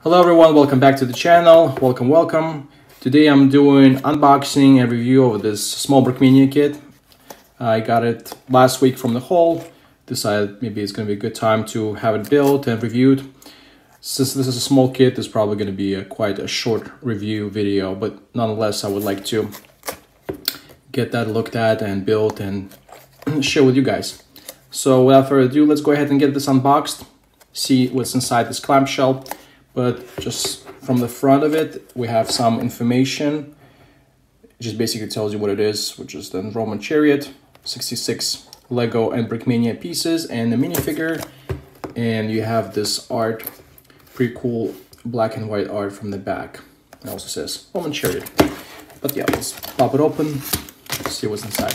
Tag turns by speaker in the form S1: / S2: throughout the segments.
S1: Hello everyone, welcome back to the channel. Welcome. Today I'm doing unboxing and review of this small Brickmania kit. I got it last week from the haul. Decided maybe it's going to be a good time to have it built and reviewed. Since this is a small kit, it's probably going to be quite a short review video, but nonetheless I would like to get that looked at and built and share with you guys. So without further ado, let's go ahead and get this unboxed, see what's inside this clamshell. But just from the front of it, we have some information. It just basically tells you what it is, which is the Roman Chariot, 66 Lego and Brickmania pieces, and the minifigure. And you have this art, pretty cool black and white art from the back. It also says Roman Chariot. But yeah, let's pop it open, see what's inside.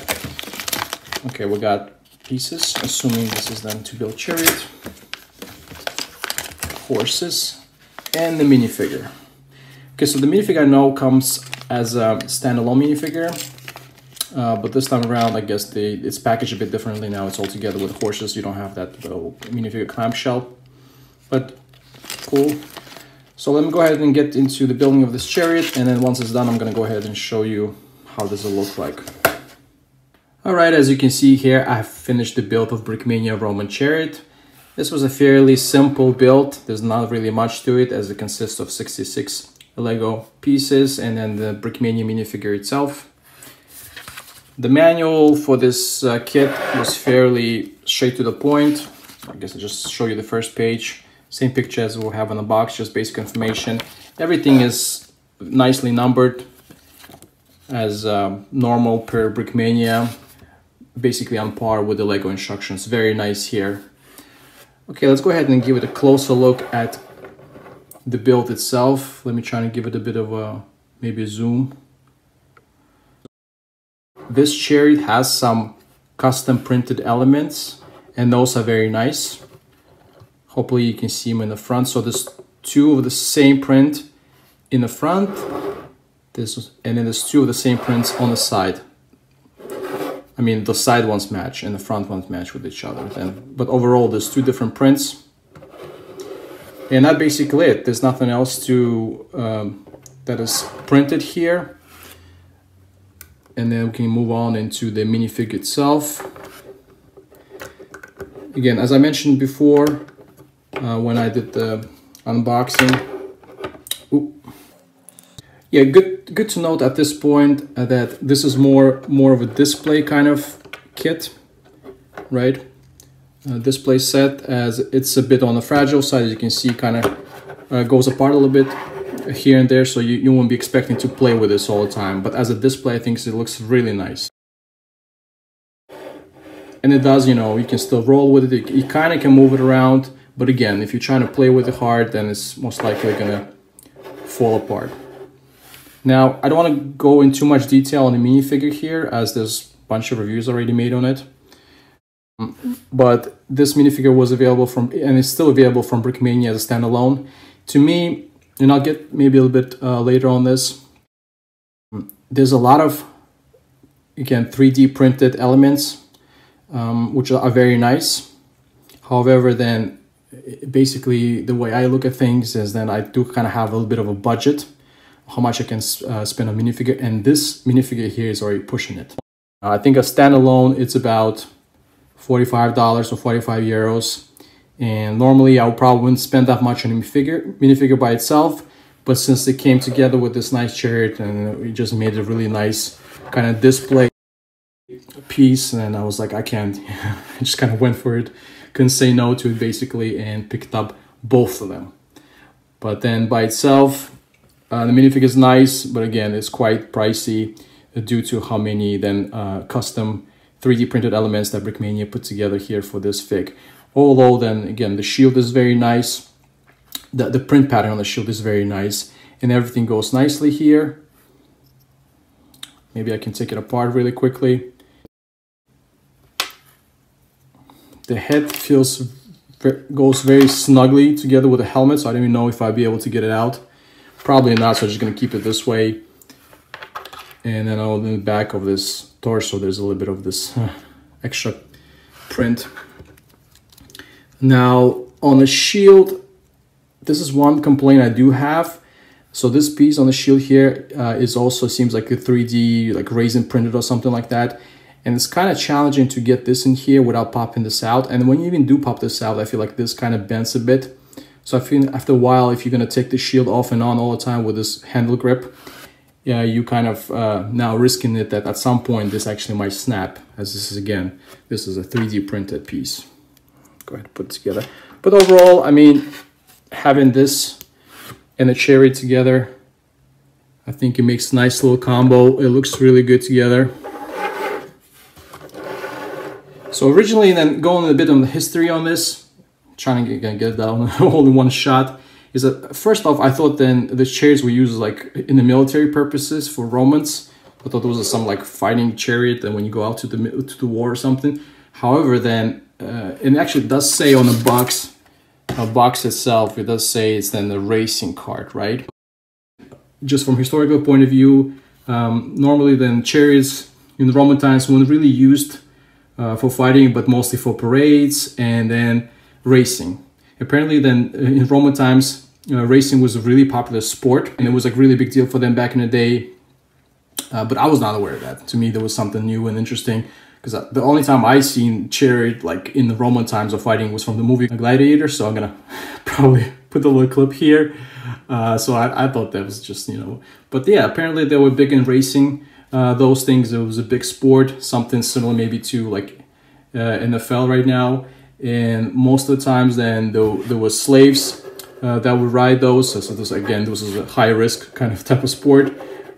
S1: Okay, we got pieces, assuming this is then to build chariot, horses, and the minifigure. Okay, so the minifigure I know comes as a standalone minifigure, but this time around I guess it's packaged a bit differently now. It's all together with horses. You don't have that little minifigure clamshell, but cool. So let me go ahead and get into the building of this chariot, and then once it's done I'm gonna go ahead and show you how does it look like. Alright, as you can see here, I've finished the build of Brickmania Roman Chariot. This was a fairly simple build. There's not really much to it, as it consists of 66 Lego pieces and then the Brickmania minifigure itself. The manual for this kit was fairly straight to the point. I guess I'll just show you the first page. Same picture as we'll have on the box, just basic information. Everything is nicely numbered as normal per Brickmania, basically on par with the Lego instructions. Very nice here. Okay, let's go ahead and give it a closer look at the build itself. Let me try and give it a bit of a, maybe a zoom. This chariot has some custom printed elements, and those are very nice. Hopefully you can see them in the front. So there's two of the same print in the front, and then there's two of the same prints on the side. I mean, the side ones match and the front ones match with each other. But overall, there's two different prints. And that's basically it. There's nothing else that is printed here. And then we can move on into the minifigure itself. Again, as I mentioned before, when I did the unboxing. Yeah, good to note at this point that this is more of a display kind of kit, right? Display set, as it's a bit on the fragile side. As you can see, kind of goes apart a little bit here and there, so you won't be expecting to play with this all the time. But as a display, I think it looks really nice. And it does, you know, you can still roll with it. You kind of can move it around, but again, if you're trying to play with it hard, then it's most likely gonna fall apart. Now, I don't want to go into too much detail on the minifigure here, as there's a bunch of reviews already made on it. But this minifigure was available from, and is still available from Brickmania as a standalone. To me, and I'll get maybe a little bit later on this, there's a lot of, again, 3D printed elements, which are very nice. However, then, basically, the way I look at things is then I do kind of have a little bit of a budget, how much I can spend on minifigure, and this minifigure here is already pushing it. I think a standalone, it's about $45 or 45 euros, and normally I probably wouldn't spend that much on a minifigure by itself, but since it came together with this nice chariot and it just made a really nice kind of display piece, and I was like, I can't. I just kind of went for it, couldn't say no to it basically, and picked up both of them. But then by itself, the minifigure is nice, but again, it's quite pricey due to how many then custom 3D printed elements that Brickmania put together here for this fig. Although then again, the shield is very nice. The print pattern on the shield is very nice, and everything goes nicely here. Maybe I can take it apart really quickly. The head goes very snugly together with the helmet, so I don't even know if I'll be able to get it out. Probably not, so I'm just going to keep it this way. And then on the back of this torso, there's a little bit of this extra print. Now, on the shield, this is one complaint I do have. So this piece on the shield here is also seems like a 3D, like resin printed or something like that. And it's kind of challenging to get this in here without popping this out. And when you even do pop this out, I feel like this kind of bends a bit. So I feel after a while, if you're going to take the shield off and on all the time with this handle grip, yeah, you kind of now risking it that at some point this actually might snap, as this is, again, this is a 3D printed piece. Go ahead and put it together. But overall, I mean, having this and a Chariot together, I think it makes a nice little combo. It looks really good together. So originally, then going a bit on the history on this, trying to get it down all in one shot, is that first off, I thought then the chariots were used like in the military purposes for Romans. I thought there was some like fighting chariot and when you go out to the war or something. However, then it actually does say on the box itself, it does say it's then the racing cart, right? Just from historical point of view, normally then chariots in the Roman times weren't really used for fighting, but mostly for parades and then racing. Apparently then in Roman times, racing was a really popular sport and it was like really big deal for them back in the day. But I was not aware of that. To me, there was something new and interesting because the only time I seen chariot like in the Roman times of fighting was from the movie Gladiator. So I'm gonna probably put a little clip here. So I thought that was just, you know, but yeah, apparently they were big in racing. Those things, it was a big sport, something similar maybe to like NFL right now. And most of the times then there were slaves that would ride those. So this, again, this was a high risk kind of type of sport.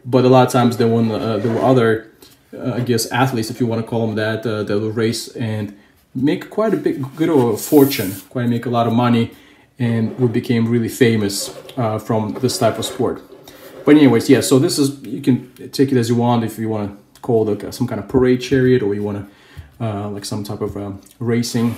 S1: But a lot of times there were other, I guess, athletes, if you want to call them that, that would race and make quite a good of a fortune, quite make a lot of money, and would became really famous from this type of sport. But anyways, yeah, so this is, you can take it as you want if you want to call it some kind of parade chariot or you want to like some type of racing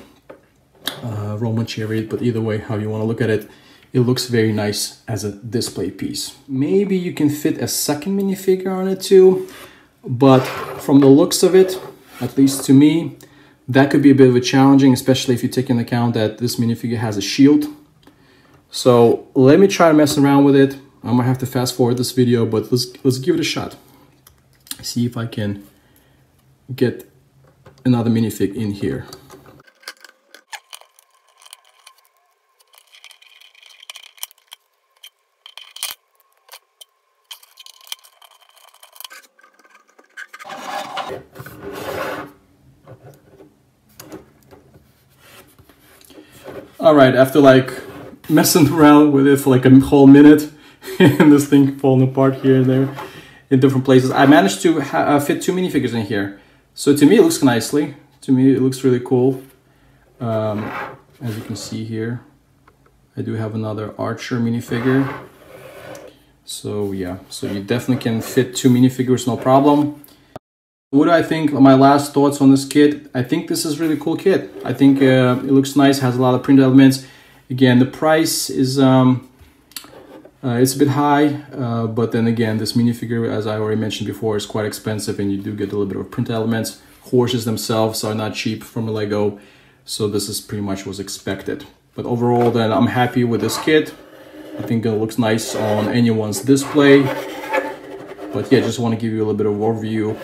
S1: Roman chariot, but either way, how you want to look at it, it looks very nice as a display piece. Maybe you can fit a second minifigure on it too, but from the looks of it, at least to me, that could be a bit of a challenging, especially if you take into account that this minifigure has a shield. So let me try to mess around with it. I might have to fast forward this video, but let's give it a shot. See if I can get another minifig in here. All right, after like messing around with it for like a whole minute and this thing falling apart here and there in different places, I managed to fit 2 minifigures in here. So to me, it looks nicely. To me, it looks really cool. As you can see here, I do have another Archer minifigure. So yeah, so you definitely can fit 2 minifigures, no problem. What do I think? My last thoughts on this kit. I think this is a really cool kit. I think it looks nice, has a lot of print elements. Again, the price is it's a bit high, but then again, this minifigure, as I already mentioned before, is quite expensive, and you do get a little bit of print elements. Horses themselves are not cheap from Lego, so this is pretty much what's expected. But overall, then I'm happy with this kit. I think it looks nice on anyone's display. But yeah, just want to give you a little bit of overview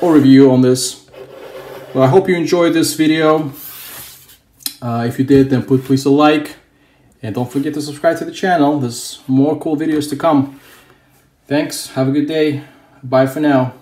S1: or review on this. Well, I hope you enjoyed this video. If you did, then please a like, and don't forget to subscribe to the channel. There's more cool videos to come. Thanks, have a good day, bye for now.